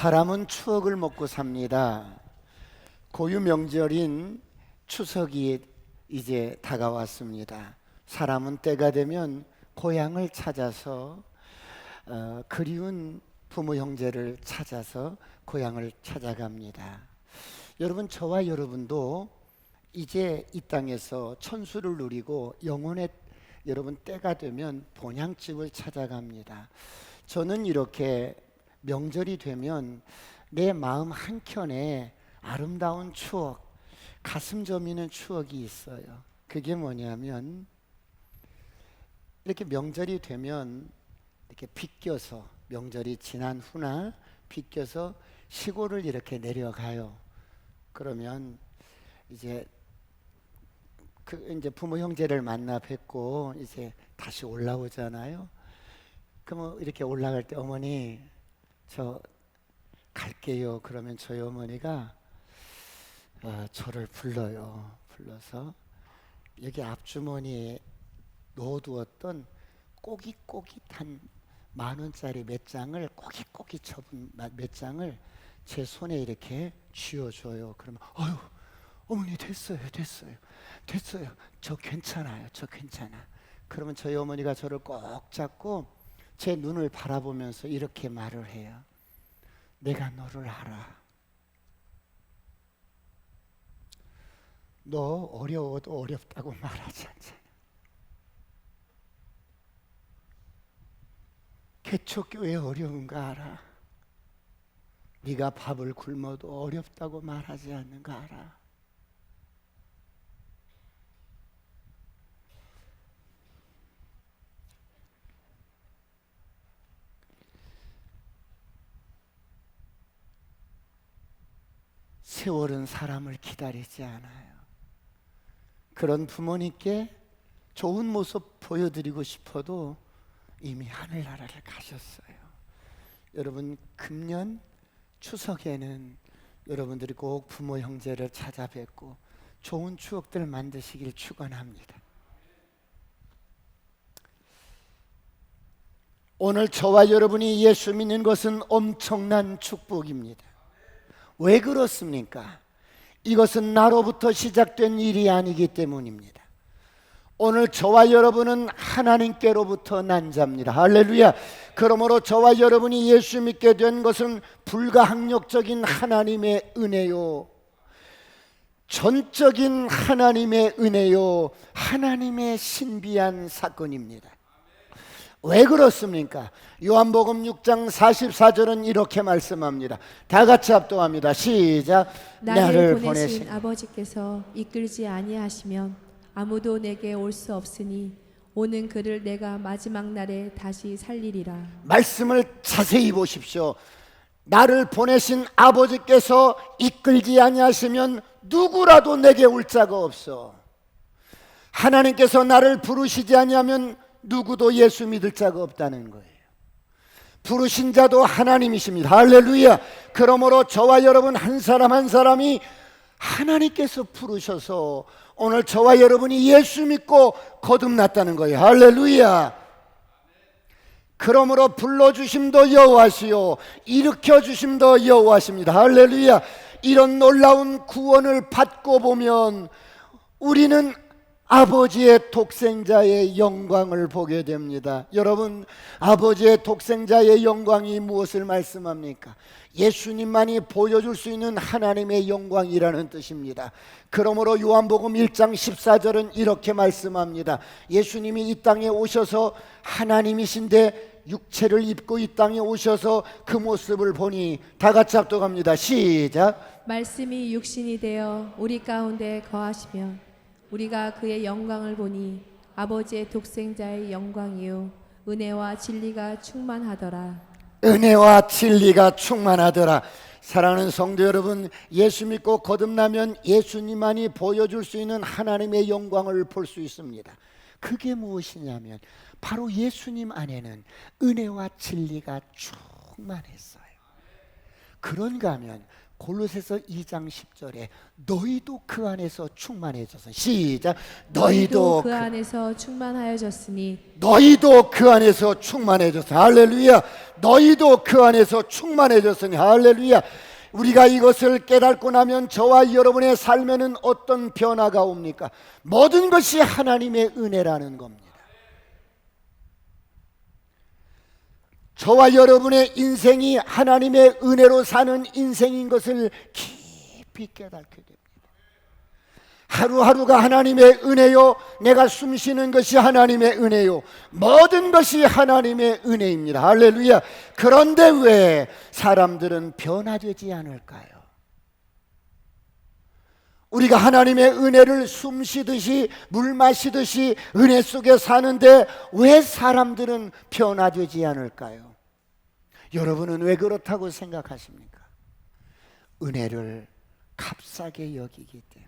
사람은 추억을 먹고 삽니다. 고유 명절인 추석이 이제 다가왔습니다. 사람은 때가 되면 고향을 찾아서 그리운 부모 형제를 찾아서 고향을 찾아갑니다. 여러분, 저와 여러분도 이제 이 땅에서 천수를 누리고 영혼의 여러분 때가 되면 본향집을 찾아갑니다. 저는 이렇게 명절이 되면 내 마음 한켠에 아름다운 추억, 가슴 저미는 추억이 있어요. 그게 뭐냐면 이렇게 명절이 되면 이렇게 빗겨서, 명절이 지난 후나 빗겨서 시골을 이렇게 내려가요. 그러면 이제 이제 부모 형제를 만나 뵙고 이제 다시 올라오잖아요. 그럼 이렇게 올라갈 때 어머니 저 갈게요. 그러면 저희 어머니가 저를 불러서 여기 앞주머니에 넣어두었던 꼬깃꼬깃한 10,000원짜리 몇 장을 꼬깃꼬깃 접은 몇 장을 제 손에 이렇게 쥐어줘요. 그러면 어머니 됐어요. 저 괜찮아요. 그러면 저희 어머니가 저를 꼭 잡고 제 눈을 바라보면서 이렇게 말을 해요. 내가 너를 알아. 너 어려워도 어렵다고 말하지 않잖아. 개척교회 어려운 거 알아. 네가 밥을 굶어도 어렵다고 말하지 않는 거 알아. 세월은 사람을 기다리지 않아요. 그런 부모님께 좋은 모습 보여드리고 싶어도 이미 하늘나라를 가셨어요. 여러분, 금년 추석에는 여러분들이 꼭 부모 형제를 찾아뵙고 좋은 추억들 만드시길 축원합니다. 오늘 저와 여러분이 예수 믿는 것은 엄청난 축복입니다. 왜 그렇습니까? 이것은 나로부터 시작된 일이 아니기 때문입니다. 오늘 저와 여러분은 하나님께로부터 난 자입니다. 할렐루야. 그러므로 저와 여러분이 예수 믿게 된 것은 불가항력적인 하나님의 은혜요, 전적인 하나님의 은혜요, 하나님의 신비한 사건입니다. 왜 그렇습니까? 요한복음 6장 44절은 이렇게 말씀합니다. 다 같이 합독합니다. 시작. 나를 보내신 아버지께서 이끌지 아니하시면 아무도 내게 올 수 없으니 오는 그를 내가 마지막 날에 다시 살리리라. 말씀을 자세히 보십시오. 나를 보내신 아버지께서 이끌지 아니하시면 누구라도 내게 올 자가 없어. 하나님께서 나를 부르시지 아니하면 누구도 예수 믿을 자가 없다는 거예요. 부르신 자도 하나님이십니다. 할렐루야. 그러므로 저와 여러분 한 사람 한 사람이 하나님께서 부르셔서 오늘 저와 여러분이 예수 믿고 거듭났다는 거예요. 할렐루야. 그러므로 불러주심도 여호와시요 일으켜주심도 여호와십니다. 할렐루야. 이런 놀라운 구원을 받고 보면 우리는 아버지의 독생자의 영광을 보게 됩니다. 여러분, 아버지의 독생자의 영광이 무엇을 말씀합니까? 예수님만이 보여줄 수 있는 하나님의 영광이라는 뜻입니다. 그러므로 요한복음 1장 14절은 이렇게 말씀합니다. 예수님이 이 땅에 오셔서 하나님이신데 육체를 입고 이 땅에 오셔서 그 모습을 보니, 다 같이 합독합니다. 시작. 말씀이 육신이 되어 우리 가운데 거하시며 우리가 그의 영광을 보니 아버지의 독생자의 영광이요 은혜와 진리가 충만하더라. 은혜와 진리가 충만하더라. 사랑하는 성도 여러분, 예수 믿고 거듭나면 예수님만이 보여줄 수 있는 하나님의 영광을 볼 수 있습니다. 그게 무엇이냐면 바로 예수님 안에는 은혜와 진리가 충만했어요. 그런가 하면 골로새서 2장 10절에 너희도 그 안에서 충만해져서 시작 너희도 그 안에서 충만하여졌으니 너희도 그 안에서 충만해져서 할렐루야 너희도 그 안에서 충만해졌으니 할렐루야 우리가 이것을 깨닫고 나면 저와 여러분의 삶에는 어떤 변화가 옵니까? 모든 것이 하나님의 은혜라는 겁니다. 저와 여러분의 인생이 하나님의 은혜로 사는 인생인 것을 깊이 깨닫게 됩니다. 하루하루가 하나님의 은혜요, 내가 숨쉬는 것이 하나님의 은혜요, 모든 것이 하나님의 은혜입니다. 할렐루야. 그런데 왜 사람들은 변화되지 않을까요? 우리가 하나님의 은혜를 숨쉬듯이 물 마시듯이 은혜 속에 사는데 왜 사람들은 변화되지 않을까요? 여러분은 왜 그렇다고 생각하십니까? 은혜를 값싸게 여기기 때문에.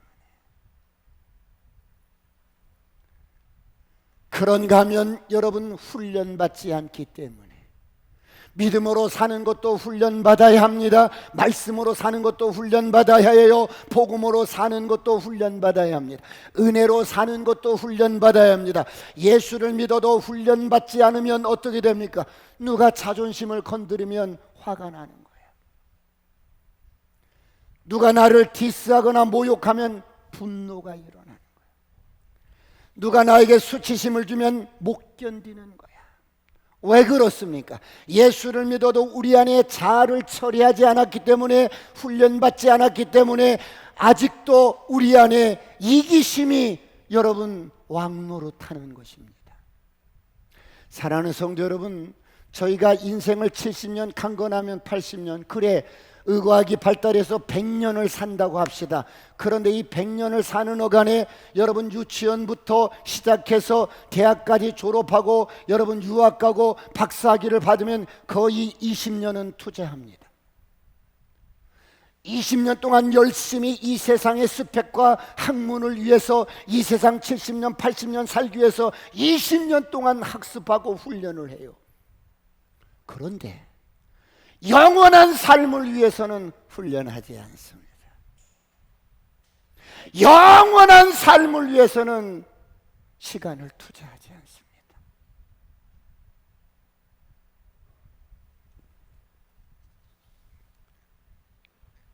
그런가 하면 여러분 훈련받지 않기 때문에. 믿음으로 사는 것도 훈련받아야 합니다. 말씀으로 사는 것도 훈련받아야 해요. 복음으로 사는 것도 훈련받아야 합니다. 은혜로 사는 것도 훈련받아야 합니다. 예수를 믿어도 훈련받지 않으면 어떻게 됩니까? 누가 자존심을 건드리면 화가 나는 거예요. 누가 나를 디스하거나 모욕하면 분노가 일어나는 거예요. 누가 나에게 수치심을 주면 못 견디는 거예요. 왜 그렇습니까? 예수를 믿어도 우리 안에 자아를 처리하지 않았기 때문에, 훈련받지 않았기 때문에 아직도 우리 안에 이기심이 여러분 왕노릇하는 것입니다. 사랑하는 성도 여러분, 저희가 인생을 70년 강건하면 80년, 그래 의과학이 발달해서 100년을 산다고 합시다. 그런데 이 100년을 사는 어간에 여러분 유치원부터 시작해서 대학까지 졸업하고 여러분 유학 가고 박사학위를 받으면 거의 20년은 투자합니다. 20년 동안 열심히 이 세상의 스펙과 학문을 위해서 이 세상 70년 80년 살기 위해서 20년 동안 학습하고 훈련을 해요. 그런데 영원한 삶을 위해서는 훈련하지 않습니다. 영원한 삶을 위해서는 시간을 투자하지 않습니다.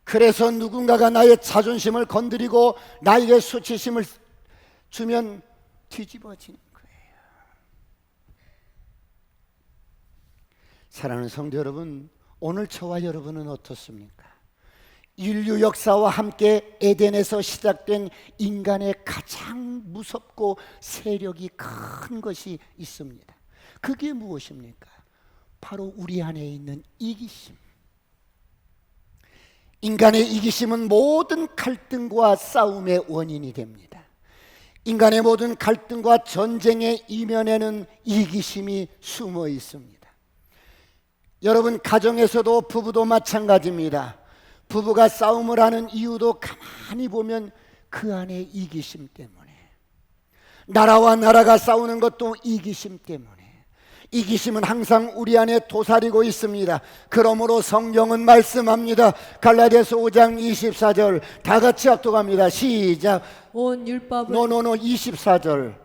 그래서 누군가가 나의 자존심을 건드리고 나에게 수치심을 주면 뒤집어지는 거예요. 사랑하는 성도 여러분, 오늘 저와 여러분은 어떻습니까? 인류 역사와 함께 에덴에서 시작된 인간의 가장 무섭고 세력이 큰 것이 있습니다. 그게 무엇입니까? 바로 우리 안에 있는 이기심. 인간의 이기심은 모든 갈등과 싸움의 원인이 됩니다. 인간의 모든 갈등과 전쟁의 이면에는 이기심이 숨어 있습니다. 여러분, 가정에서도 부부도 마찬가지입니다. 부부가 싸움을 하는 이유도 가만히 보면 그 안에 이기심 때문에, 나라와 나라가 싸우는 것도 이기심 때문에, 이기심은 항상 우리 안에 도사리고 있습니다. 그러므로 성경은 말씀합니다. 갈라디아서 5장 24절 다 같이 합독합니다. 시작. 온 율법은 24절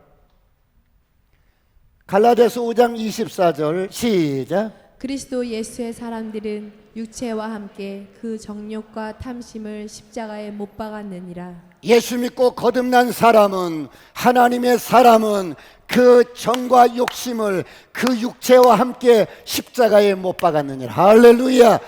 갈라디아서 5장 24절 시작. 그리스도 예수의 사람들은 육체와 함께 그 정욕과 탐심을 십자가에 못 박았느니라. 예수 믿고 거듭난 사람은, 하나님의 사람은 그 정과 욕심을 그 육체와 함께 십자가에 못 박았느니라. 할렐루야.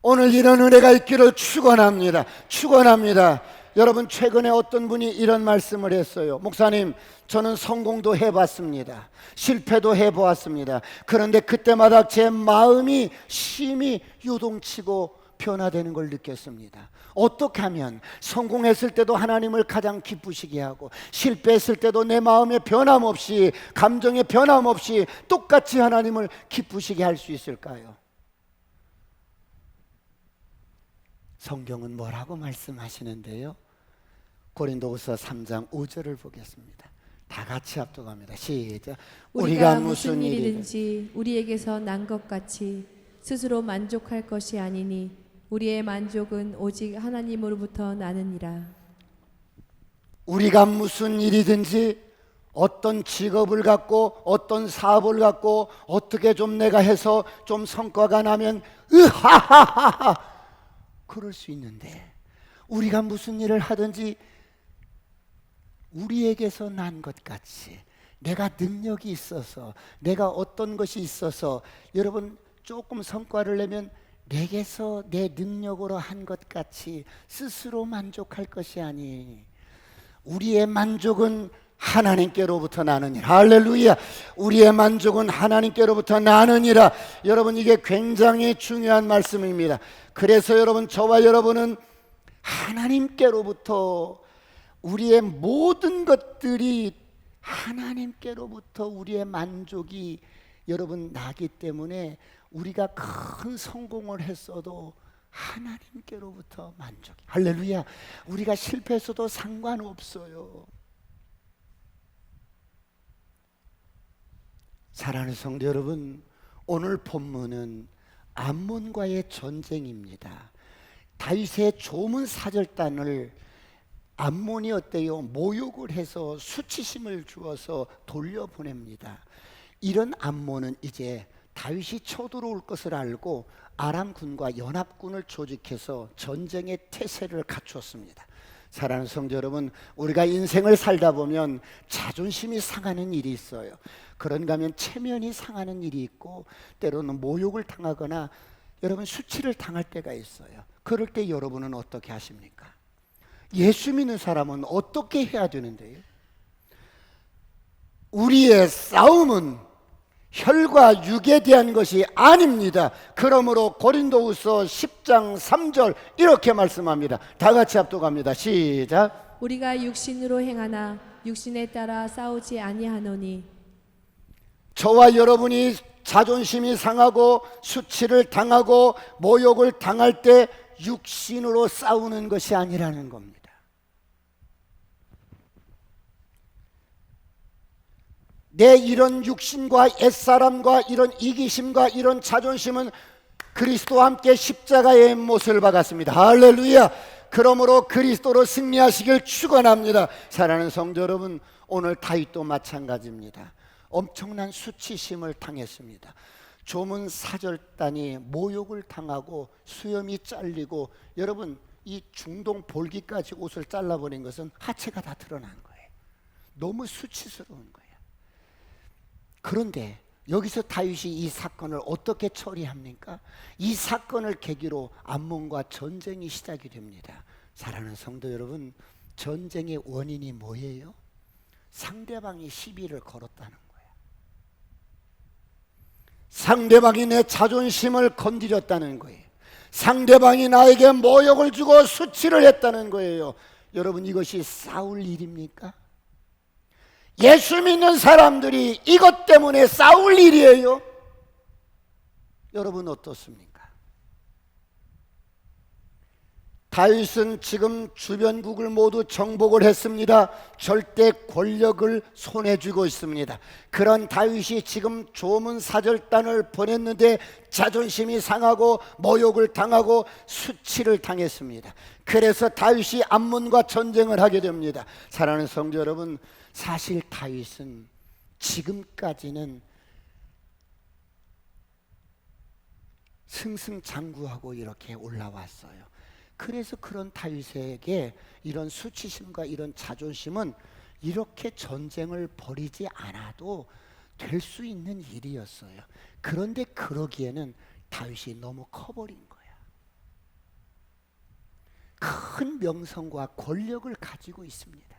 오늘 이런 은혜가 있기를 축원합니다. 축원합니다. 여러분, 최근에 어떤 분이 이런 말씀을 했어요. 목사님, 저는 성공도 해봤습니다. 실패도 해보았습니다. 그런데 그때마다 제 마음이 심히 요동치고 변화되는 걸 느꼈습니다. 어떻게 하면 성공했을 때도 하나님을 가장 기쁘시게 하고, 실패했을 때도 내 마음에 변함없이, 감정에 변함없이 똑같이 하나님을 기쁘시게 할 수 있을까요? 성경은 뭐라고 말씀하시는데요? 고린도후서 3장 5절을 보겠습니다. 다 같이 합독합니다. 시작. 우리가 무슨 일이든지 우리에게서 난 것 같이 스스로 만족할 것이 아니니 우리의 만족은 오직 하나님으로부터 나느니라. 우리가 무슨 일이든지 어떤 직업을 갖고 어떤 사업을 갖고 어떻게 좀 내가 해서 좀 성과가 나면 으하하하하 그럴 수 있는데, 우리가 무슨 일을 하든지 우리에게서 난 것 같이 내가 능력이 있어서 내가 어떤 것이 있어서 여러분 조금 성과를 내면 내게서 내 능력으로 한 것 같이 스스로 만족할 것이 아니, 우리의 만족은 하나님께로부터 나느니라. 할렐루야. 우리의 만족은 하나님께로부터 나느니라. 여러분, 이게 굉장히 중요한 말씀입니다. 그래서 여러분, 저와 여러분은 하나님께로부터 우리의 모든 것들이 하나님께로부터 우리의 만족이 여러분 나기 때문에 우리가 큰 성공을 했어도 하나님께로부터 만족이. 할렐루야. 우리가 실패했어도 상관없어요. 사랑하는 성도 여러분, 오늘 본문은 암몬과의 전쟁입니다. 다윗의 조문 사절단을 암몬이 어때요? 모욕을 해서 수치심을 주어서 돌려보냅니다. 이런 암몬은 이제 다윗이 쳐들어올 것을 알고 아람군과 연합군을 조직해서 전쟁의 태세를 갖추었습니다. 사랑하는 성도 여러분, 우리가 인생을 살다 보면 자존심이 상하는 일이 있어요. 그런가 하면 체면이 상하는 일이 있고 때로는 모욕을 당하거나 여러분 수치를 당할 때가 있어요. 그럴 때 여러분은 어떻게 하십니까? 예수 믿는 사람은 어떻게 해야 되는데요? 우리의 싸움은 혈과 육에 대한 것이 아닙니다. 그러므로 고린도후서 10장 3절 이렇게 말씀합니다. 다 같이 합독합니다. 시작. 우리가 육신으로 행하나 육신에 따라 싸우지 아니하노니. 저와 여러분이 자존심이 상하고 수치를 당하고 모욕을 당할 때 육신으로 싸우는 것이 아니라는 겁니다. 내 이런 육신과 옛사람과 이런 이기심과 이런 자존심은 그리스도와 함께 십자가의 못을 박았습니다. 할렐루야. 그러므로 그리스도로 승리하시길 축원합니다. 사랑하는 성도 여러분, 오늘 다윗도 마찬가지입니다. 엄청난 수치심을 당했습니다. 조문 사절단이 모욕을 당하고 수염이 잘리고, 여러분 이 중동 볼기까지 옷을 잘라버린 것은 하체가 다 드러난 거예요. 너무 수치스러운 거예요. 그런데 여기서 다윗이 이 사건을 어떻게 처리합니까? 이 사건을 계기로 암몬과 전쟁이 시작이 됩니다. 사랑하는 성도 여러분, 전쟁의 원인이 뭐예요? 상대방이 시비를 걸었다는 거예요. 상대방이 내 자존심을 건드렸다는 거예요. 상대방이 나에게 모욕을 주고 수치를 했다는 거예요. 여러분, 이것이 싸울 일입니까? 예수 믿는 사람들이 이것 때문에 싸울 일이에요. 여러분 어떻습니까? 다윗은 지금 주변국을 모두 정복을 했습니다. 절대 권력을 손에 쥐고 있습니다. 그런 다윗이 지금 조문 사절단을 보냈는데 자존심이 상하고 모욕을 당하고 수치를 당했습니다. 그래서 다윗이 암몬과 전쟁을 하게 됩니다. 사랑하는 성도 여러분, 사실 다윗은 지금까지는 승승장구하고 이렇게 올라왔어요. 그래서 그런 다윗에게 이런 수치심과 이런 자존심은 이렇게 전쟁을 벌이지 않아도 될 수 있는 일이었어요. 그런데 그러기에는 다윗이 너무 커버린 거야. 큰 명성과 권력을 가지고 있습니다.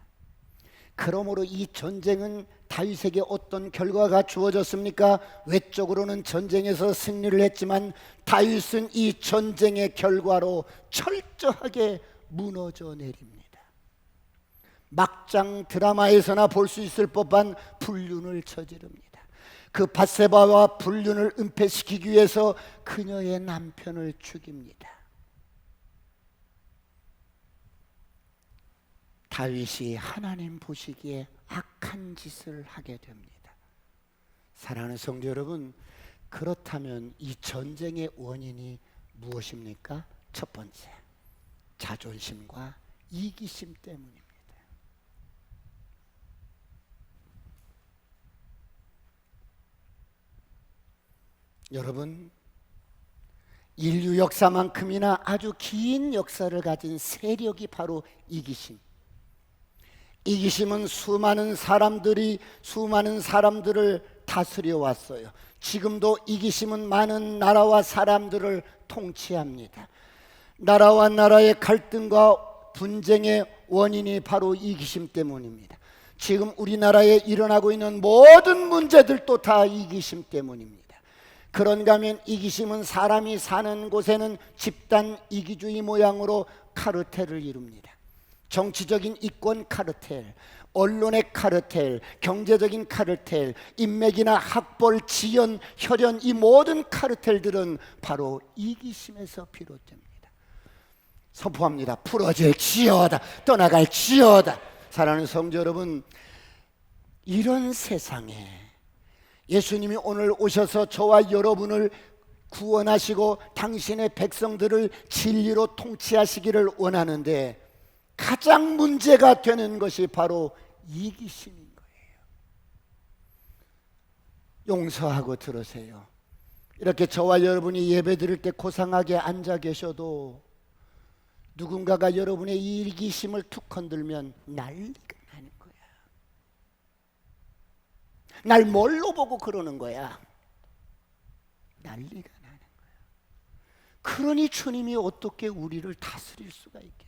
그러므로 이 전쟁은 다윗에게 어떤 결과가 주어졌습니까? 외적으로는 전쟁에서 승리를 했지만 다윗은 이 전쟁의 결과로 철저하게 무너져 내립니다. 막장 드라마에서나 볼 수 있을 법한 불륜을 저지릅니다. 그 밧세바와 불륜을 은폐시키기 위해서 그녀의 남편을 죽입니다. 다윗이 하나님 보시기에 악한 짓을 하게 됩니다. 사랑하는 성도 여러분, 그렇다면 이 전쟁의 원인이 무엇입니까? 첫 번째, 자존심과 이기심 때문입니다. 여러분, 인류 역사만큼이나 아주 긴 역사를 가진 세력이 바로 이기심. 이기심은 수많은 사람들을 다스려 왔어요. 지금도 이기심은 많은 나라와 사람들을 통치합니다. 나라와 나라의 갈등과 분쟁의 원인이 바로 이기심 때문입니다. 지금 우리나라에 일어나고 있는 모든 문제들도 다 이기심 때문입니다. 그런가 하면 이기심은 사람이 사는 곳에는 집단 이기주의 모양으로 카르텔을 이룹니다. 정치적인 이권 카르텔, 언론의 카르텔, 경제적인 카르텔, 인맥이나 학벌, 지연, 혈연, 이 모든 카르텔들은 바로 이기심에서 비롯됩니다. 선포합니다. 풀어질지어다, 떠나갈지어다. 사랑하는 성도 여러분, 이런 세상에 예수님이 오늘 오셔서 저와 여러분을 구원하시고 당신의 백성들을 진리로 통치하시기를 원하는데 가장 문제가 되는 것이 바로 이기심인 거예요. 용서하고 들으세요. 이렇게 저와 여러분이 예배 드릴 때 고상하게 앉아 계셔도 누군가가 여러분의 이기심을 툭 건들면 난리가 나는 거야. 날 뭘로 보고 그러는 거야? 난리가 나는 거야. 그러니 주님이 어떻게 우리를 다스릴 수가 있겠어요?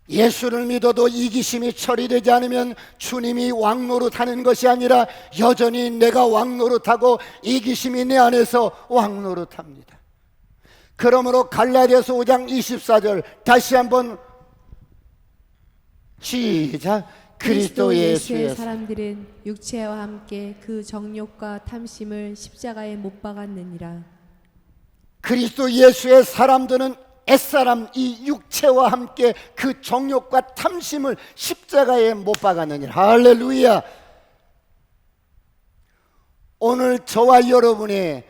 예수를 믿어도 이기심이 처리되지 않으면 주님이 왕노릇하는 것이 아니라 여전히 내가 왕노릇하고 이기심이 내 안에서 왕노릇합니다. 그러므로 갈라디아서 5장 24절 다시 한번 시작. 그리스도 예수의 사람들은 육체와 함께 그 정욕과 탐심을 십자가에 못 박았느니라. 그리스도 예수의 사람들은 옛사람 이 육체와 함께 그 정욕과 탐심을 십자가에 못 박았느니라. 할렐루야. 오늘 저와 여러분의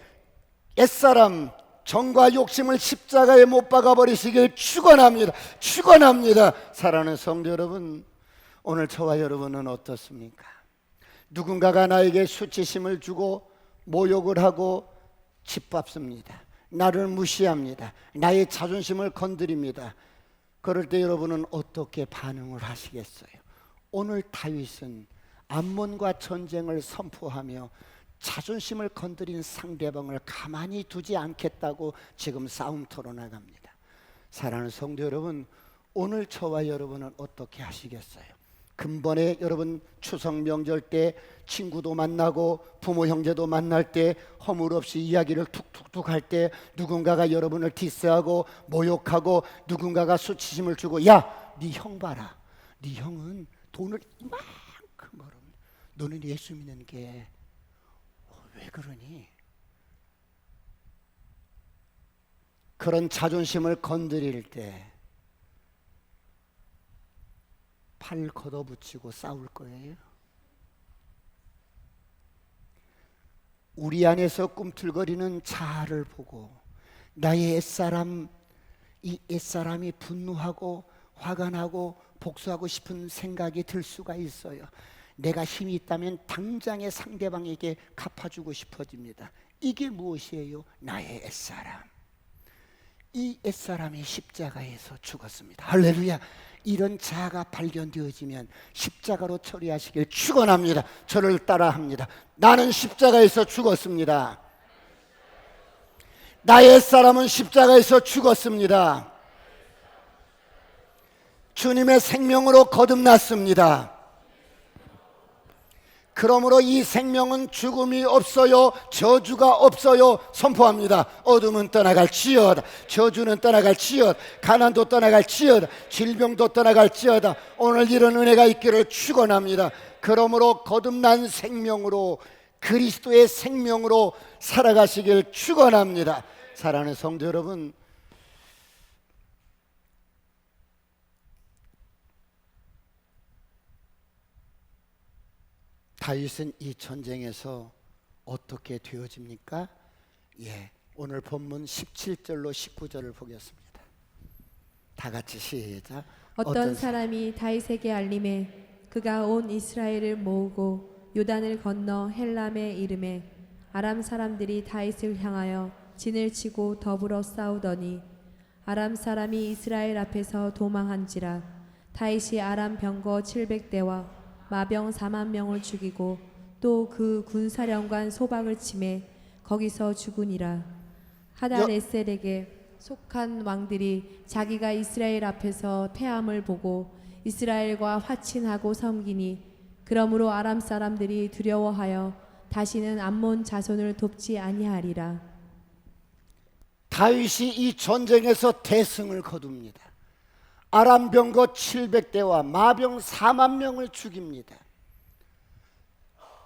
옛사람 정과 욕심을 십자가에 못 박아버리시길 축원합니다. 축원합니다. 사랑하는 성도 여러분, 오늘 저와 여러분은 어떻습니까? 누군가가 나에게 수치심을 주고 모욕을 하고 짓밟습니다. 나를 무시합니다. 나의 자존심을 건드립니다. 그럴 때 여러분은 어떻게 반응을 하시겠어요? 오늘 다윗은 암몬과 전쟁을 선포하며 자존심을 건드린 상대방을 가만히 두지 않겠다고 지금 싸움터로 나갑니다. 사랑하는 성도 여러분, 오늘 저와 여러분은 어떻게 하시겠어요? 근본에 여러분 추석 명절 때 친구도 만나고 부모 형제도 만날 때 허물 없이 이야기를 툭툭툭 할 때 누군가가 여러분을 디스하고 모욕하고 누군가가 수치심을 주고 야, 네 형 봐라. 네 형은 돈을 이만큼 벌어. 너는 예수 믿는 게 왜 그러니? 그런 자존심을 건드릴 때 팔 걷어붙이고 싸울 거예요. 우리 안에서 꿈틀거리는 자아를 보고 나의 옛사람, 이 옛사람이 분노하고 화가 나고 복수하고 싶은 생각이 들 수가 있어요. 내가 힘이 있다면 당장에 상대방에게 갚아주고 싶어집니다. 이게 무엇이에요? 나의 옛사람. 이 옛사람이 십자가에서 죽었습니다. 할렐루야. 이런 자아가 발견되어지면 십자가로 처리하시길 축원합니다. 저를 따라합니다. 나는 십자가에서 죽었습니다. 나의 옛사람은 십자가에서 죽었습니다. 주님의 생명으로 거듭났습니다. 그러므로 이 생명은 죽음이 없어요, 저주가 없어요. 선포합니다. 어둠은 떠나갈지어다. 저주는 떠나갈지어다. 가난도 떠나갈지어다. 질병도 떠나갈지어다. 오늘 이런 은혜가 있기를 축원합니다. 그러므로 거듭난 생명으로 그리스도의 생명으로 살아가시길 축원합니다. 사랑하는 성도 여러분, 다윗은 이 전쟁에서 어떻게 되어집니까? 오늘 본문 17절로 19절을 보겠습니다. 다 같이 시작. 어떤 사람이 다윗에게 알림해 그가 온 이스라엘을 모으고 요단을 건너 헬람에 이르매 아람 사람들이 다윗을 향하여 진을 치고 더불어 싸우더니 아람 사람이 이스라엘 앞에서 도망한지라. 다윗이 아람 병거 700대와 마병 4만 명을 죽이고 또 그 군사령관 소박을 치매 거기서 죽으니라. 하닷에셀에게 속한 왕들이 자기가 이스라엘 앞에서 패함을 보고 이스라엘과 화친하고 섬기니 그러므로 아람 사람들이 두려워하여 다시는 암몬 자손을 돕지 아니하리라. 다윗이 이 전쟁에서 대승을 거둡니다. 아람 병거 700대와 마병 4만 명을 죽입니다.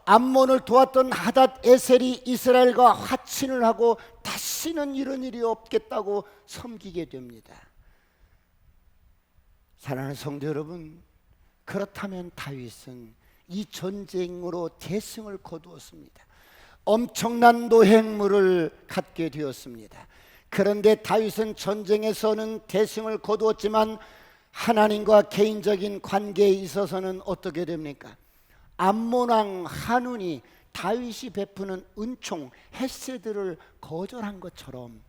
암몬을 도왔던 하닷 에셀이 이스라엘과 화친을 하고 다시는 이런 일이 없겠다고 섬기게 됩니다. 사랑하는 성도 여러분, 그렇다면 다윗은 이 전쟁으로 대승을 거두었습니다. 엄청난 노획물을 갖게 되었습니다. 그런데 다윗은 전쟁에서는 대승을 거두었지만 하나님과 개인적인 관계에 있어서는 어떻게 됩니까? 암몬 왕 한운이 다윗이 베푸는 은총 헤세드를 거절한 것처럼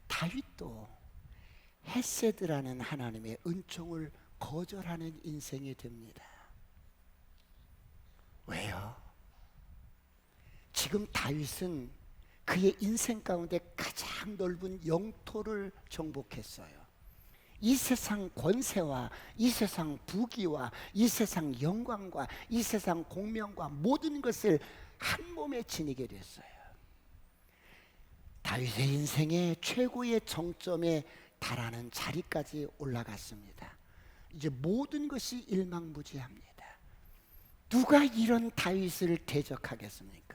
다윗도 헤세드라는 하나님의 은총을 거절하는 인생이 됩니다. 왜요? 지금 다윗은 그의 인생 가운데 가장 넓은 영토를 정복했어요. 이 세상 권세와 이 세상 부귀와 이 세상 영광과 이 세상 공명과 모든 것을 한 몸에 지니게 됐어요. 다윗의 인생의 최고의 정점에 달하는 자리까지 올라갔습니다. 이제 모든 것이 일망무지합니다. 누가 이런 다윗을 대적하겠습니까?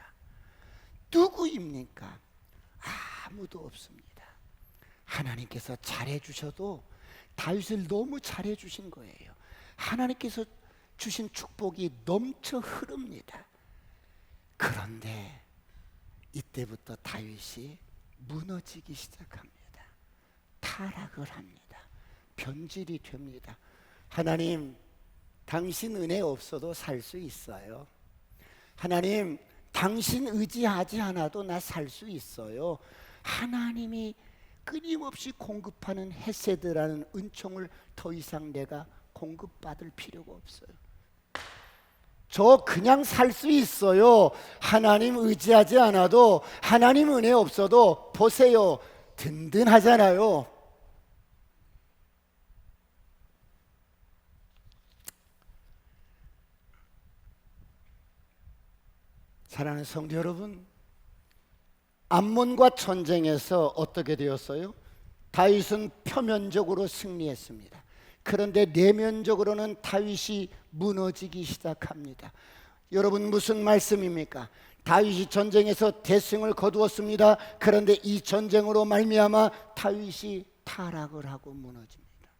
누구입니까? 아무도 없습니다. 하나님께서 잘해주셔도 다윗을 너무 잘해주신 거예요. 하나님께서 주신 축복이 넘쳐 흐릅니다. 그런데 이때부터 다윗이 무너지기 시작합니다. 타락을 합니다. 변질이 됩니다. 하나님, 당신 은혜 없어도 살 수 있어요. 하나님, 당신 의지하지 않아도 나 살 수 있어요. 하나님이 끊임없이 공급하는 헤세드라는 은총을 더 이상 내가 공급받을 필요가 없어요. 저 그냥 살 수 있어요. 하나님 의지하지 않아도, 하나님 은혜 없어도 보세요. 든든하잖아요. 사랑하는 성도 여러분, 암몬과 전쟁에서 어떻게 되었어요? 다윗은 표면적으로 승리했습니다. 그런데 내면적으로는 다윗이 무너지기 시작합니다. 여러분, 무슨 말씀입니까? 다윗이 전쟁에서 대승을 거두었습니다. 그런데 이 전쟁으로 말미암아 다윗이 타락을 하고 무너집니다.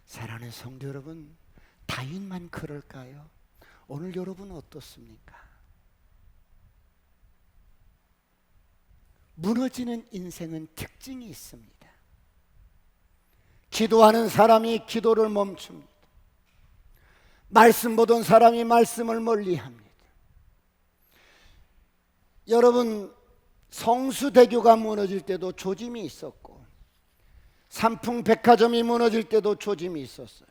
사랑하는 성도 여러분, 다윗만 그럴까요? 오늘 여러분은 어떻습니까? 무너지는 인생은 특징이 있습니다. 기도하는 사람이 기도를 멈춥니다. 말씀 보던 사람이 말씀을 멀리합니다. 여러분, 성수대교가 무너질 때도 조짐이 있었고, 삼풍백화점이 무너질 때도 조짐이 있었어요.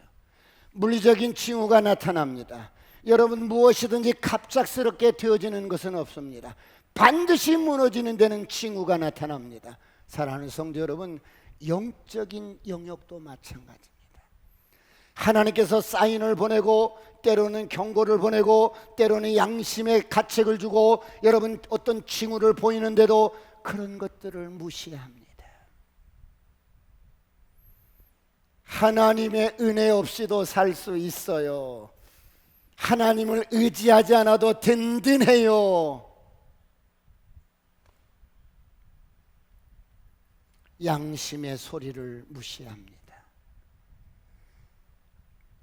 물리적인 징후가 나타납니다. 여러분, 무엇이든지 갑작스럽게 되어지는 것은 없습니다. 반드시 무너지는 데는 징후가 나타납니다. 사랑하는 성도 여러분, 영적인 영역도 마찬가지입니다. 하나님께서 사인을 보내고, 때로는 경고를 보내고, 때로는 양심의 가책을 주고, 여러분 어떤 징후를 보이는데도 그런 것들을 무시합니다. 하나님의 은혜 없이도 살 수 있어요. 하나님을 의지하지 않아도 든든해요. 양심의 소리를 무시합니다.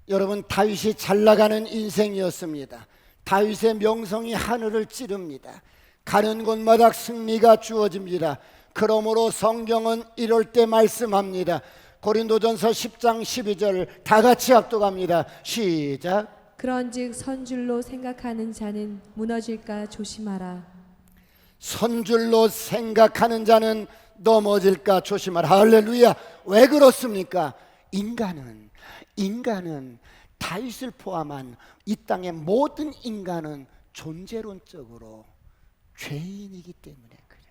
여러분, 다윗이 잘 나가는 인생이었습니다. 다윗의 명성이 하늘을 찌릅니다. 가는 곳마다 승리가 주어집니다. 그러므로 성경은 이럴 때 말씀합니다. 고린도전서 10장 12절 다 같이 합독합니다. 시작. 그런즉 선줄로 생각하는 자는 무너질까 조심하라. 선줄로 생각하는 자는 넘어질까 조심하라. 할렐루야. 왜 그렇습니까? 인간은 다윗을 포함한 이 땅의 모든 인간은 존재론적으로 죄인이기 때문에 그래요.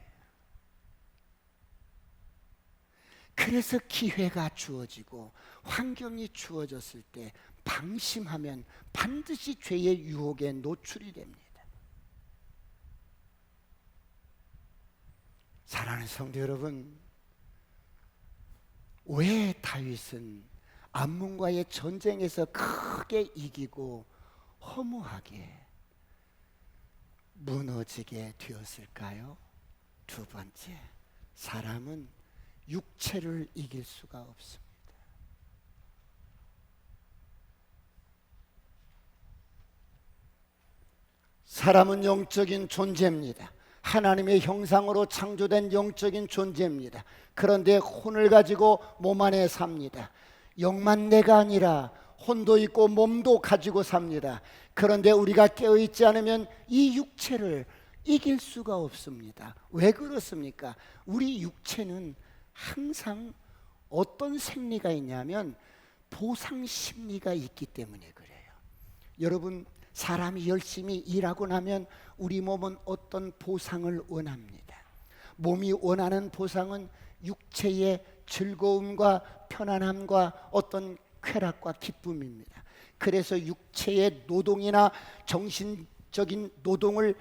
그래서 기회가 주어지고 환경이 주어졌을 때 방심하면 반드시 죄의 유혹에 노출이 됩니다. 사랑하는 성도 여러분, 왜 다윗은 암몬과의 전쟁에서 크게 이기고 허무하게 무너지게 되었을까요? 두 번째, 사람은 육체를 이길 수가 없습니다. 사람은 영적인 존재입니다. 하나님의 형상으로 창조된 영적인 존재입니다. 그런데 혼을 가지고 몸 안에 삽니다. 영만 내가 아니라 혼도 있고 몸도 가지고 삽니다. 그런데 우리가 깨어있지 않으면 이 육체를 이길 수가 없습니다. 왜 그렇습니까? 우리 육체는 항상 어떤 생리가 있냐면 보상 심리가 있기 때문에 그래요. 여러분, 사람이 열심히 일하고 나면 우리 몸은 어떤 보상을 원합니다. 몸이 원하는 보상은 육체의 즐거움과 편안함과 어떤 쾌락과 기쁨입니다. 그래서 육체의 노동이나 정신적인 노동을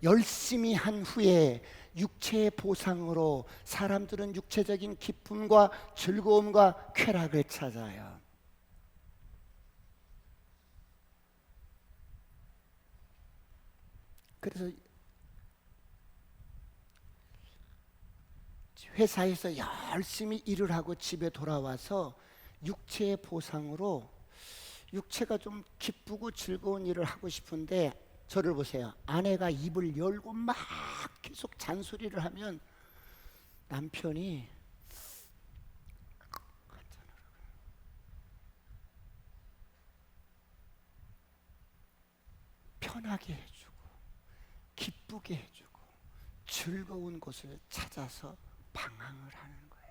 열심히 한 후에 육체의 보상으로 사람들은 육체적인 기쁨과 즐거움과 쾌락을 찾아요. 그래서 회사에서 열심히 일을 하고 집에 돌아와서 육체의 보상으로 육체가 좀 기쁘고 즐거운 일을 하고 싶은데, 저를 보세요. 아내가 입을 열고 막 계속 잔소리를 하면 남편이 편하게 해주고 기쁘게 해주고 즐거운 곳을 찾아서 방황을 하는 거예요.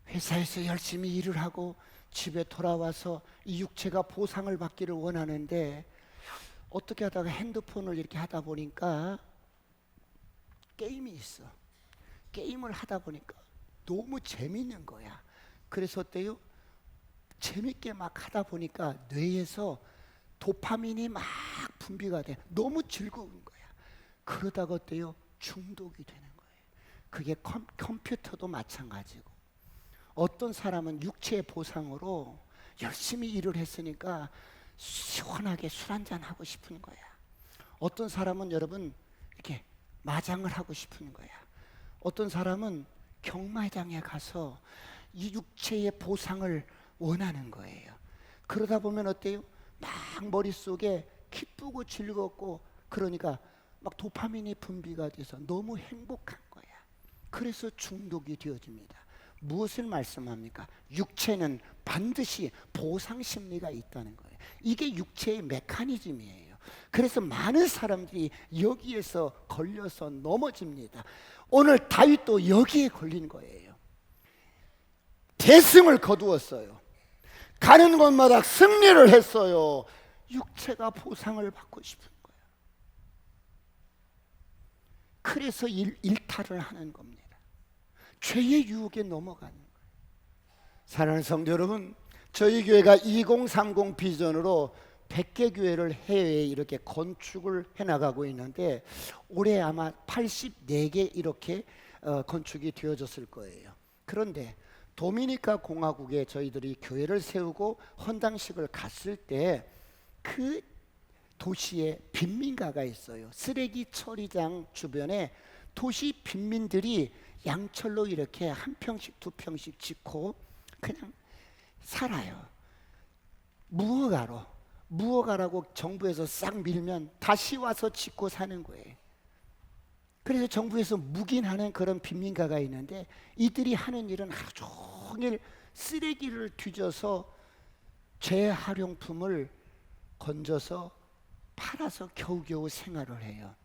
회사에서 열심히 일을 하고 집에 돌아와서 이 육체가 보상을 받기를 원하는데, 어떻게 하다가 핸드폰을 이렇게 하다 보니까 게임이 있어. 게임을 하다 보니까 너무 재밌는 거야. 그래서 어때요? 재밌게 막 하다 보니까 뇌에서 도파민이 막 분비가 돼. 너무 즐거운 거야. 그러다가 어때요? 중독이 되는 거예요. 그게 컴퓨터도 마찬가지고, 어떤 사람은 육체의 보상으로 열심히 일을 했으니까 시원하게 술 한잔 하고 싶은 거야. 어떤 사람은 여러분 이렇게 마장을 하고 싶은 거야. 어떤 사람은 경마장에 가서 이 육체의 보상을 원하는 거예요. 그러다 보면 어때요? 막 머릿속에 기쁘고 즐겁고, 그러니까 막 도파민이 분비가 돼서 너무 행복한 거야. 그래서 중독이 되어집니다. 무엇을 말씀합니까? 육체는 반드시 보상 심리가 있다는 거예요. 이게 육체의 메커니즘이에요. 그래서 많은 사람들이 여기에서 걸려서 넘어집니다. 오늘 다윗도 여기에 걸린 거예요. 대승을 거두었어요. 가는 곳마다 승리를 했어요. 육체가 보상을 받고 싶은 거예요. 그래서 일탈을 하는 겁니다. 죄의 유혹에 넘어가는 거예요. 사랑하는 성도 여러분, 저희 교회가 2030 비전으로 100개 교회를 해외에 이렇게 건축을 해나가고 있는데, 올해 아마 84개 이렇게 건축이 되어졌을 거예요. 그런데 도미니카 공화국에 저희들이 교회를 세우고 헌당식을 갔을 때 그 도시에 빈민가가 있어요. 쓰레기 처리장 주변에 도시 빈민들이 양철로 이렇게 한 평씩 두 평씩 짓고 그냥 살아요. 무허가라고 정부에서 싹 밀면 다시 와서 짓고 사는 거예요. 그래서 정부에서 묵인하는 그런 빈민가가 있는데, 이들이 하는 일은 하루 종일 쓰레기를 뒤져서 재활용품을 건져서 팔아서 겨우겨우 생활을 해요.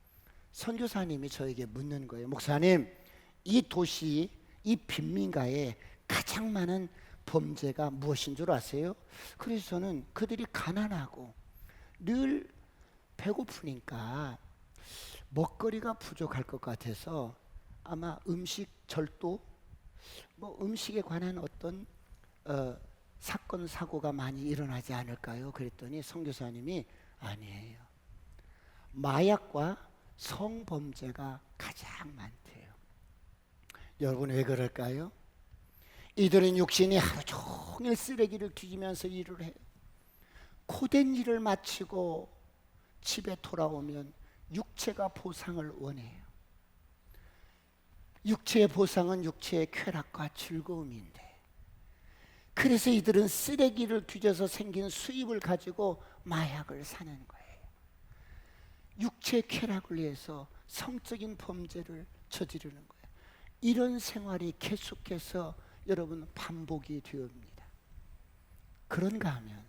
선교사님이 저에게 묻는 거예요. 목사님, 이 도시, 이 빈민가에 가장 많은 범죄가 무엇인 줄 아세요? 그래서 저는 그들이 가난하고 늘 배고프니까 먹거리가 부족할 것 같아서 아마 음식 절도, 음식에 관한 어떤 사건 사고가 많이 일어나지 않을까요? 그랬더니 선교사님이 아니에요. 마약과 성범죄가 가장 많대요. 여러분, 왜 그럴까요? 이들은 육신이 하루 종일 쓰레기를 뒤지면서 일을 해요. 고된 일을 마치고 집에 돌아오면 육체가 보상을 원해요. 육체의 보상은 육체의 쾌락과 즐거움인데, 그래서 이들은 쓰레기를 뒤져서 생긴 수입을 가지고 마약을 사는 거예요. 육체의 쾌락을 위해서 성적인 범죄를 저지르는 거예요. 이런 생활이 계속해서 여러분 반복이 되옵니다. 그런가 하면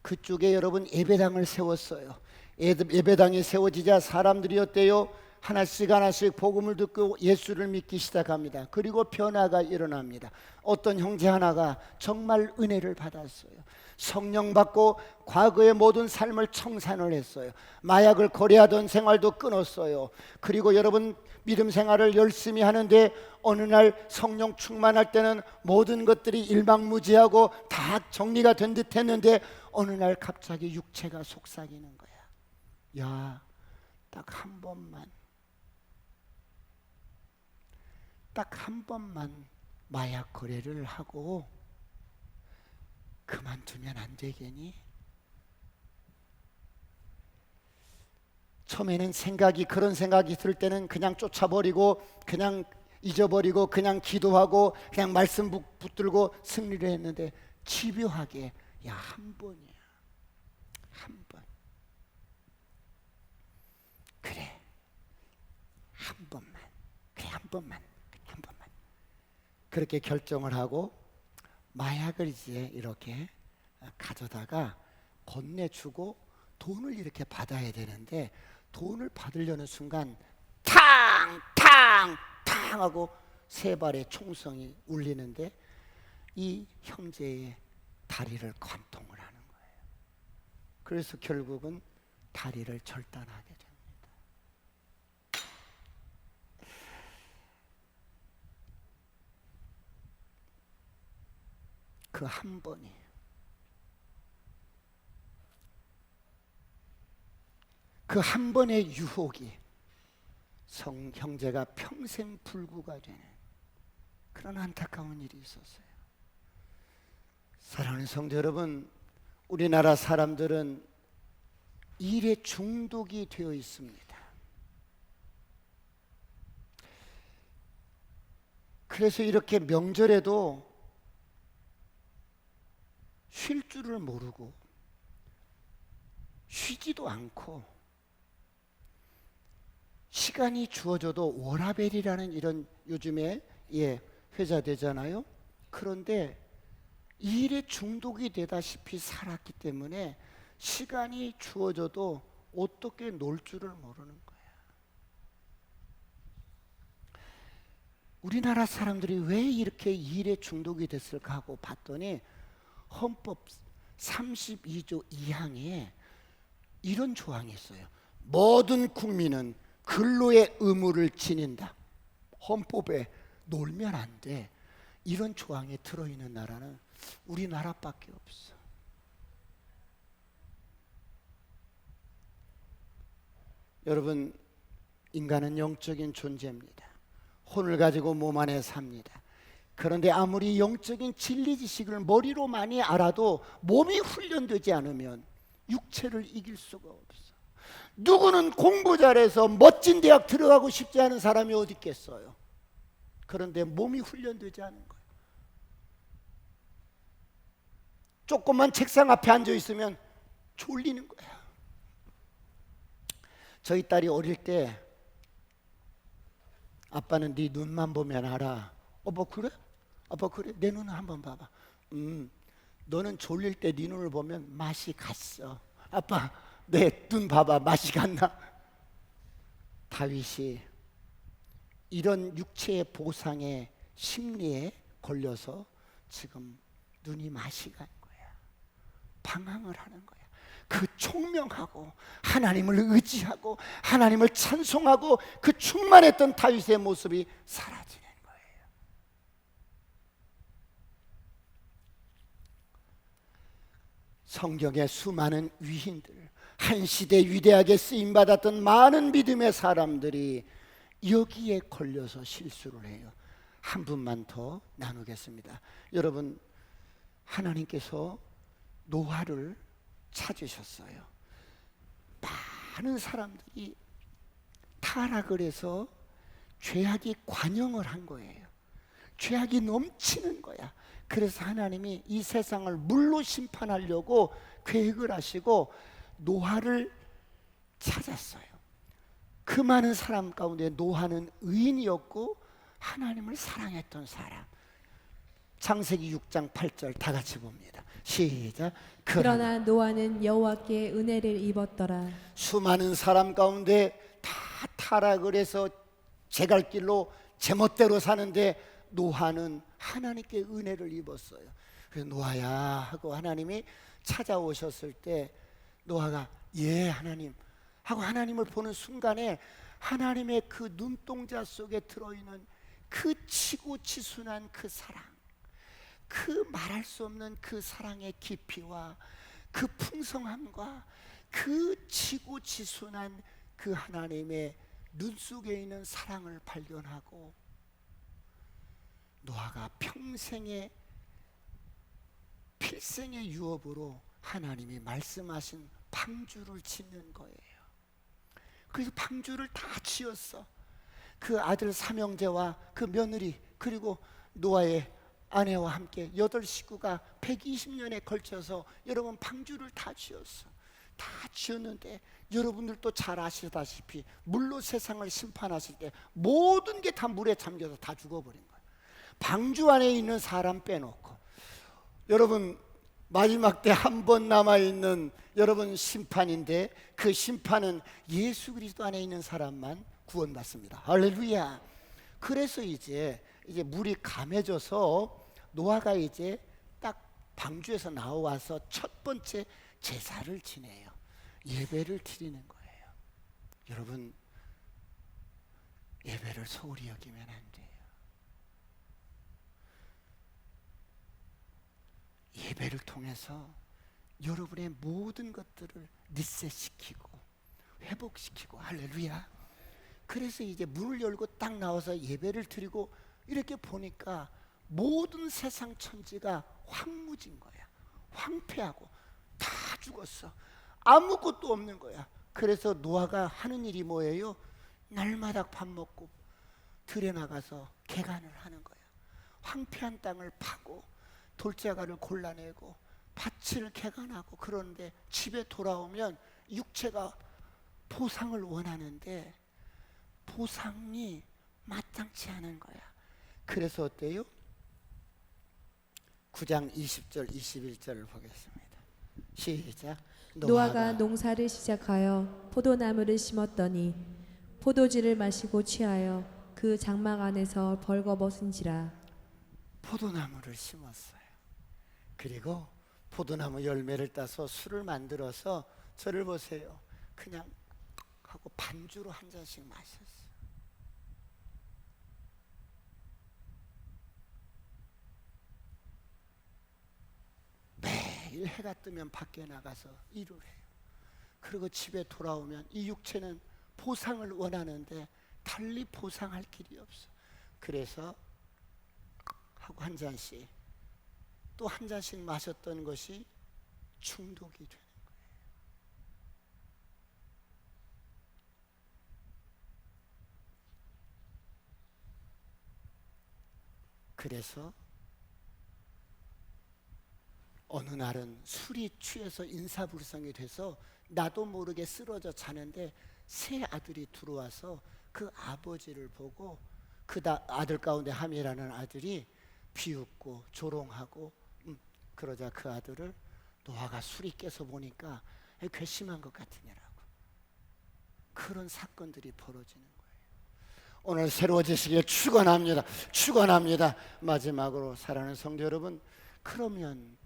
그쪽에 여러분 예배당을 세웠어요. 예배당이 세워지자 사람들이 어때요? 하나씩 복음을 듣고 예수를 믿기 시작합니다. 그리고 변화가 일어납니다. 어떤 형제 하나가 정말 은혜를 받았어요. 성령 받고 과거의 모든 삶을 청산을 했어요. 마약을 거래하던 생활도 끊었어요. 그리고 여러분, 믿음 생활을 열심히 하는데 어느 날 성령 충만할 때는 모든 것들이 일망무지하고 다 정리가 된 듯 했는데 어느 날 갑자기 육체가 속삭이는 거야. 야, 딱 한 번만 마약 거래를 하고 그만두면 안 되겠니? 처음에는 그런 생각이 들 때는 그냥 쫓아버리고 그냥 잊어버리고 그냥 기도하고 그냥 말씀 붙들고 승리를 했는데, 집요하게 야, 한 번이야, 한 번, 그래, 한 번만, 그래, 한 번만 그렇게 결정을 하고 마약을 이제 이렇게 가져다가 건네주고 돈을 이렇게 받아야 되는데, 돈을 받으려는 순간 탕 하고 세 발의 총성이 울리는데 이 형제의 다리를 관통을 하는 거예요. 그래서 결국은 다리를 절단하게 됩니다. 그 한 번이, 그 한 번의 유혹이 형제가 평생 불구가 되는 그런 안타까운 일이 있었어요. 사랑하는 성도 여러분, 우리나라 사람들은 일에 중독이 되어 있습니다. 그래서 이렇게 명절에도 쉴 줄을 모르고 쉬지도 않고, 시간이 주어져도 워라벨이라는 이런 요즘에 회자되잖아요. 그런데 일에 중독이 되다시피 살았기 때문에 시간이 주어져도 어떻게 놀 줄을 모르는 거야. 우리나라 사람들이 왜 이렇게 일에 중독이 됐을까 하고 봤더니 헌법 32조 2항에 이런 조항이 있어요. 모든 국민은 근로의 의무를 지닌다. 헌법에 놀면 안 돼. 이런 조항이 들어있는 나라는 우리나라밖에 없어. 여러분, 인간은 영적인 존재입니다. 혼을 가지고 몸 안에 삽니다. 그런데 아무리 영적인 진리 지식을 머리로 많이 알아도 몸이 훈련되지 않으면 육체를 이길 수가 없어. 누구는 공부 잘해서 멋진 대학 들어가고 싶지 않은 사람이 어디 있겠어요? 그런데 몸이 훈련되지 않은 거예요. 조그만 책상 앞에 앉아 있으면 졸리는 거야. 저희 딸이 어릴 때 아빠는 네 눈만 보면 알아. 뭐 그래? 아빠 그래? 내 눈을 한번 봐봐. 너는 졸릴 때 네 눈을 보면 맛이 갔어. 아빠 내 눈 봐봐, 맛이 갔나? 다윗이 이런 육체의 보상의 심리에 걸려서 지금 눈이 맛이 간 거야. 방황을 하는 거야. 그 총명하고 하나님을 의지하고 하나님을 찬송하고 그 충만했던 다윗의 모습이 사라지는 거예요. 성경의 수많은 위인들, 한 시대 위대하게 쓰임받았던 많은 믿음의 사람들이 여기에 걸려서 실수를 해요. 한 분만 더 나누겠습니다. 여러분, 하나님께서 노아를 찾으셨어요. 많은 사람들이 타락을 해서 죄악이 관영을 한 거예요. 죄악이 넘치는 거야. 그래서 하나님이 이 세상을 물로 심판하려고 계획을 하시고 노아를 찾았어요. 그 많은 사람 가운데 노아는 의인이었고 하나님을 사랑했던 사람. 창세기 6장 8절 다 같이 봅니다. 시작. 그러나 노아는 여호와께 은혜를 입었더라. 수많은 사람 가운데 다 타락을 해서 제갈 길로 제멋대로 사는데 노아는 하나님께 은혜를 입었어요. 그래서 노아야 하고 하나님이 찾아오셨을 때 노아가 예 하나님 하고 하나님을 보는 순간에 하나님의 그 눈동자 속에 들어있는 그 치고치순한 그 사랑, 그 말할 수 없는 그 사랑의 깊이와 그 풍성함과 그 치고치순한 그 하나님의 눈 속에 있는 사랑을 발견하고 노아가 평생의 필생의 유업으로 하나님이 말씀하신 방주를 짓는 거예요. 그래서 방주를 다 지었어. 그 아들 삼형제와 그 며느리 그리고 노아의 아내와 함께 8식구가 120년에 걸쳐서 여러분 방주를 다 지었어. 다 지었는데 여러분들도 잘 아시다시피 물로 세상을 심판하실 때 모든 게 다 물에 잠겨서 다 죽어버린 거예요. 방주 안에 있는 사람 빼놓고. 여러분 마지막 때 한 번 남아있는 여러분 심판인데 그 심판은 예수 그리스도 안에 있는 사람만 구원받습니다. 할렐루야. 그래서 이제 물이 감해져서 노아가 이제 딱 방주에서 나와서 첫 번째 제사를 지내요. 예배를 드리는 거예요. 여러분 예배를 소홀히 여기면 안 돼요. 예배를 통해서 여러분의 모든 것들을 리셋시키고 회복시키고 할렐루야. 그래서 이제 문을 열고 딱 나와서 예배를 드리고 이렇게 보니까 모든 세상 천지가 황무진 거야. 황폐하고 다 죽었어. 아무것도 없는 거야. 그래서 노아가 하는 일이 뭐예요? 날마다 밥 먹고 들에 나가서 개간을 하는 거야. 황폐한 땅을 파고 돌자가를 골라내고 밭을 개간하고. 그런데 집에 돌아오면 육체가 보상을 원하는데 보상이 마땅치 않은 거야. 그래서 어때요? 9장 20절 21절을 보겠습니다. 시작. 노아가 농사를 시작하여 포도나무를 심었더니 포도주를 마시고 취하여 그 장막 안에서 벌거벗은지라. 포도나무를 심었어요. 그리고 포도나무 열매를 따서 술을 만들어서 저를 보세요. 그냥 하고 반주로 한 잔씩 마셨어요. 매일 해가 뜨면 밖에 나가서 일을 해요. 그리고 집에 돌아오면 이 육체는 보상을 원하는데 달리 보상할 길이 없어. 그래서 하고 한 잔씩 또 한 잔씩 마셨던 것이 중독이 되는 거예요. 그래서 어느 날은 술이 취해서 인사불성이 돼서 나도 모르게 쓰러져 자는데 세 아들이 들어와서 그 아버지를 보고 그 아들 가운데 함이라는 아들이 비웃고 조롱하고 그러자 그 아들을 노아가 술이 깨서 보니까 괘씸한 것 같으냐라고. 그런 사건들이 벌어지는 거예요. 오늘 새로워지시길 축원합니다. 축원합니다. 마지막으로 사랑하는 성도 여러분, 그러면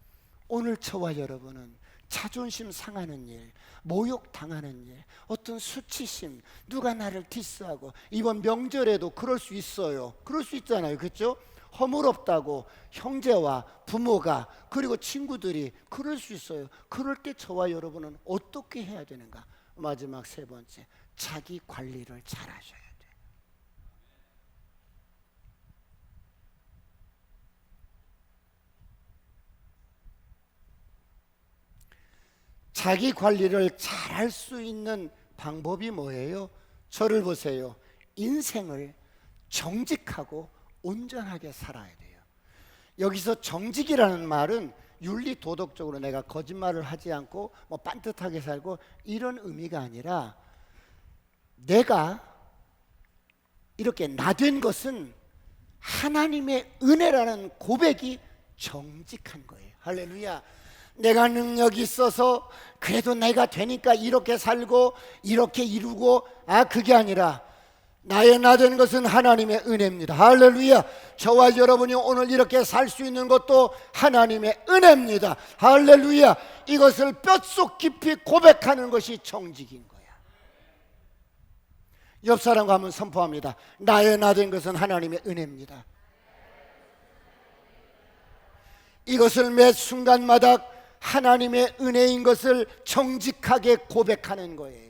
오늘 저와 여러분은 자존심 상하는 일, 모욕 당하는 일, 어떤 수치심, 누가 나를 디스하고, 이번 명절에도 그럴 수 있어요. 그럴 수 있잖아요. 그렇죠? 허물없다고 형제와 부모가 그리고 친구들이 그럴 수 있어요. 그럴 때 저와 여러분은 어떻게 해야 되는가? 마지막 세 번째, 자기 관리를 잘 하셔야 돼요. 자기 관리를 잘 할 수 있는 방법이 뭐예요? 저를 보세요. 인생을 정직하고 온전하게 살아야 돼요. 여기서 정직이라는 말은 윤리 도덕적으로 내가 거짓말을 하지 않고 뭐 빤듯하게 살고 이런 의미가 아니라, 내가 이렇게 나된 것은 하나님의 은혜라는 고백이 정직한 거예요. 할렐루야. 내가 능력이 있어서 그래도 내가 되니까 이렇게 살고 이렇게 이루고, 그게 아니라 나의 나된 것은 하나님의 은혜입니다. 할렐루야. 저와 여러분이 오늘 이렇게 살 수 있는 것도 하나님의 은혜입니다. 할렐루야. 이것을 뼛속 깊이 고백하는 것이 정직인 거야. 옆 사람과 한번 선포합니다. 나의 나된 것은 하나님의 은혜입니다. 이것을 매 순간마다 하나님의 은혜인 것을 정직하게 고백하는 거예요.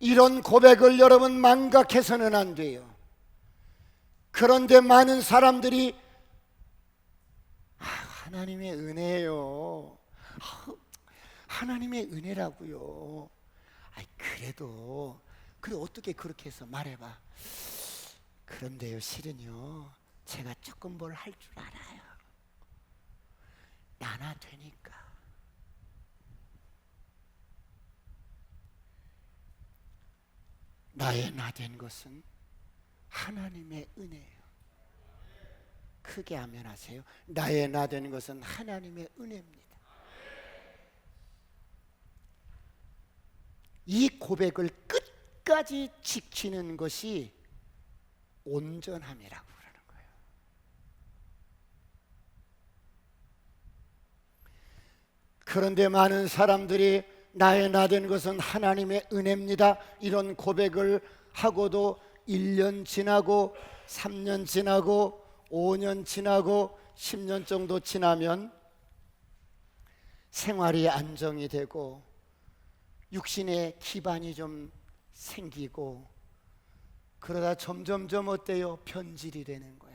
이런 고백을 여러분 망각해서는 안 돼요. 그런데 많은 사람들이 하나님의 은혜예요. 하나님의 은혜라고요. 그래도 어떻게 그렇게 해서 말해봐. 그런데요, 실은요, 제가 조금 뭘 할 줄 알아요. 나나 되니까. 나의 나된 것은 하나님의 은혜예요. 크게 아멘하세요. 나의 나된 것은 하나님의 은혜입니다. 이 고백을 끝까지 지키는 것이 온전함이라고 그러는 거예요. 그런데 많은 사람들이 나의 나된 것은 하나님의 은혜입니다, 이런 고백을 하고도 1년 지나고 3년 지나고 5년 지나고 10년 정도 지나면 생활이 안정이 되고 육신의 기반이 좀 생기고, 그러다 점점점 어때요? 변질이 되는 거야.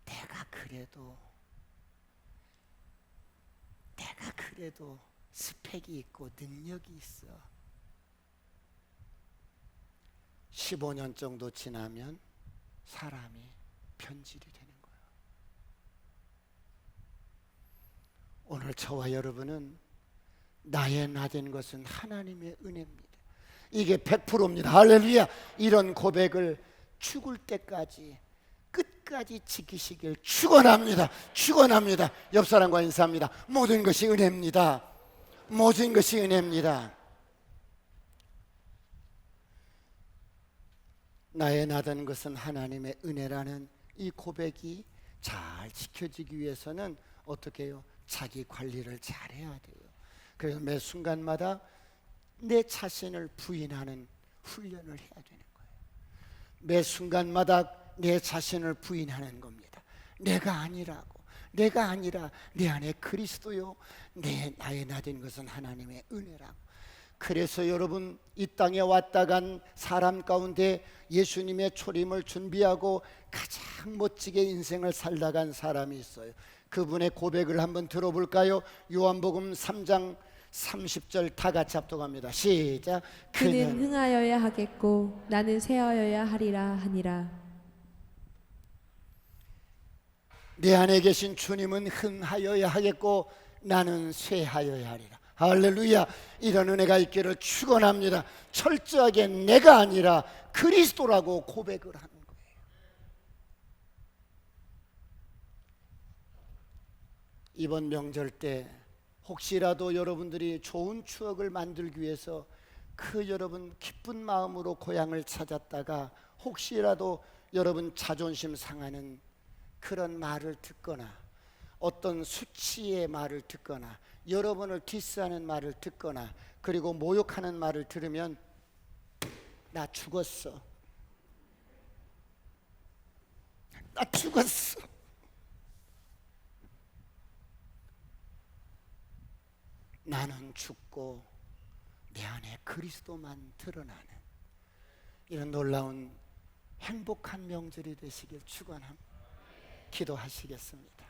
내가 그래도 스펙이 있고 능력이 있어. 15년 정도 지나면 사람이 변질이 되는 거예요. 오늘 저와 여러분은 나의 나된 것은 하나님의 은혜입니다. 이게 100%입니다. 할렐루야. 이런 고백을 죽을 때까지 끝까지 지키시길 축원합니다. 축원합니다. 옆 사람과 인사합니다. 모든 것이 은혜입니다. 모든 것이 은혜입니다. 나의 나된 것은 하나님의 은혜라는 이 고백이 잘 지켜지기 위해서는 어떻게 해요? 자기 관리를 잘해야 돼요. 그래서 매 순간마다 내 자신을 부인하는 훈련을 해야 되는 거예요. 매 순간마다 내 자신을 부인하는 겁니다. 내가 아니라고. 내가 아니라 내 안에 그리스도요, 나의 나된 것은 하나님의 은혜라고. 그래서 여러분, 이 땅에 왔다 간 사람 가운데 예수님의 초림을 준비하고 가장 멋지게 인생을 살다 간 사람이 있어요. 그분의 고백을 한번 들어볼까요? 요한복음 3장 30절 다 같이 합독합니다. 시작. 그는 흥하여야 하겠고 나는 쇠하여야 하리라 하니라. 내 안에 계신 주님은 흥하여야 하겠고 나는 쇠하여야 하리라. 할렐루야. 이런 은혜가 있기를 축원합니다. 철저하게 내가 아니라 그리스도라고 고백을 하는 거예요. 이번 명절 때 혹시라도 여러분들이 좋은 추억을 만들기 위해서 그 여러분 기쁜 마음으로 고향을 찾았다가 혹시라도 여러분 자존심 상하는 그런 말을 듣거나 어떤 수치의 말을 듣거나 여러분을 디스하는 말을 듣거나 그리고 모욕하는 말을 들으면 나 죽었어. 나 죽었어. 나는 죽고 내 안에 그리스도만 드러나는 이런 놀라운 행복한 명절이 되시길 축원합니다. 기도하시겠습니다.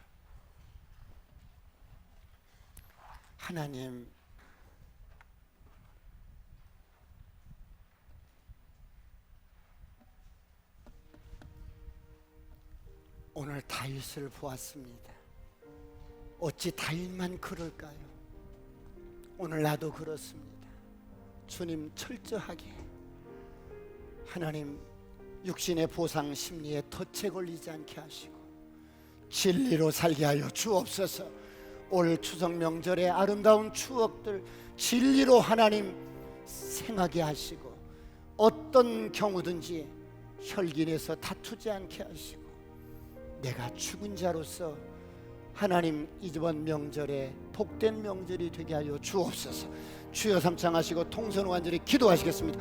하나님, 오늘 다윗을 보았습니다. 어찌 다윗만 그럴까요? 오늘 나도 그렇습니다. 주님, 철저하게 하나님 육신의 보상 심리에 덫에 걸리지 않게 하시고 진리로 살게 하여 주옵소서. 올 추석 명절의 아름다운 추억들 진리로 하나님 생하게 하시고 어떤 경우든지 혈기내서 다투지 않게 하시고 내가 죽은 자로서 하나님 이번 명절에 복된 명절이 되게 하여 주옵소서. 주여 삼창하시고 통성을 완전히 기도하시겠습니다.